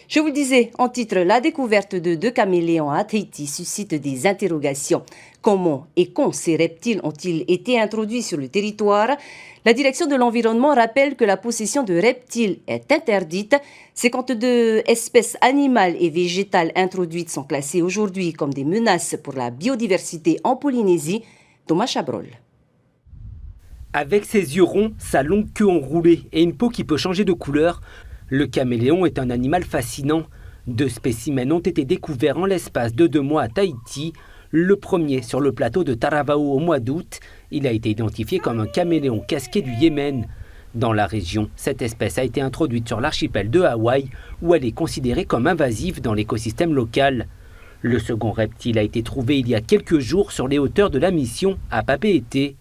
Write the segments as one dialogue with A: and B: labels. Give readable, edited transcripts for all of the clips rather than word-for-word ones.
A: Je vous le disais, en titre, la découverte de 2 caméléons à Tahiti suscite des interrogations. Comment et quand ces reptiles ont-ils été introduits sur le territoire? La direction de l'environnement rappelle que la possession de reptiles est interdite. 52 espèces animales et végétales introduites sont classées aujourd'hui comme des menaces pour la biodiversité en Polynésie. Thomas Chabrol.
B: Avec ses yeux ronds, sa longue queue enroulée et une peau qui peut changer de couleur, le caméléon est un animal fascinant. 2 spécimens ont été découverts en l'espace de 2 mois à Tahiti. Le premier sur le plateau de Taravao au mois d'août. Il a été identifié comme un caméléon casqué du Yémen. Dans la région, cette espèce a été introduite sur l'archipel de Hawaï, où elle est considérée comme invasive dans l'écosystème local. Le second reptile a été trouvé il y a quelques jours sur les hauteurs de la mission à Papeete.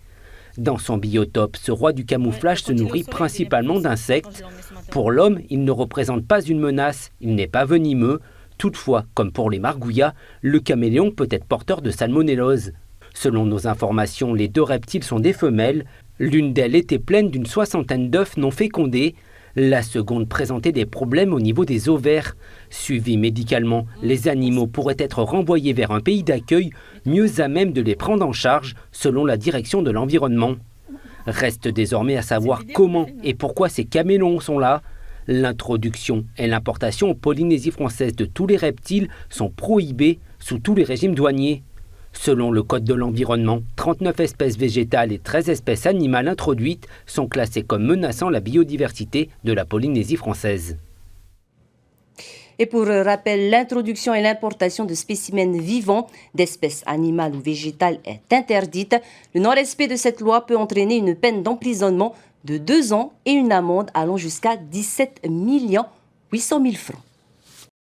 B: Dans son biotope, ce roi du camouflage se nourrit principalement d'insectes. Pour l'homme, il ne représente pas une menace, il n'est pas venimeux. Toutefois, comme pour les margouillas, le caméléon peut être porteur de salmonellose. Selon nos informations, les 2 reptiles sont des femelles. L'une d'elles était pleine d'une 60aine d'œufs non fécondés. La seconde présentait des problèmes au niveau des ovaires. Suivis médicalement, les animaux pourraient être renvoyés vers un pays d'accueil mieux à même de les prendre en charge, selon la direction de l'environnement. Reste désormais à savoir comment et pourquoi ces caméléons sont là. L'introduction et l'importation en Polynésie française de tous les reptiles sont prohibées sous tous les régimes douaniers. Selon le Code de l'environnement, 39 espèces végétales et 13 espèces animales introduites sont classées comme menaçant la biodiversité de la Polynésie française.
A: Et pour rappel, l'introduction et l'importation de spécimens vivants d'espèces animales ou végétales est interdite. Le non-respect de cette loi peut entraîner une peine d'emprisonnement de 2 ans et une amende allant jusqu'à 17 800 000 francs.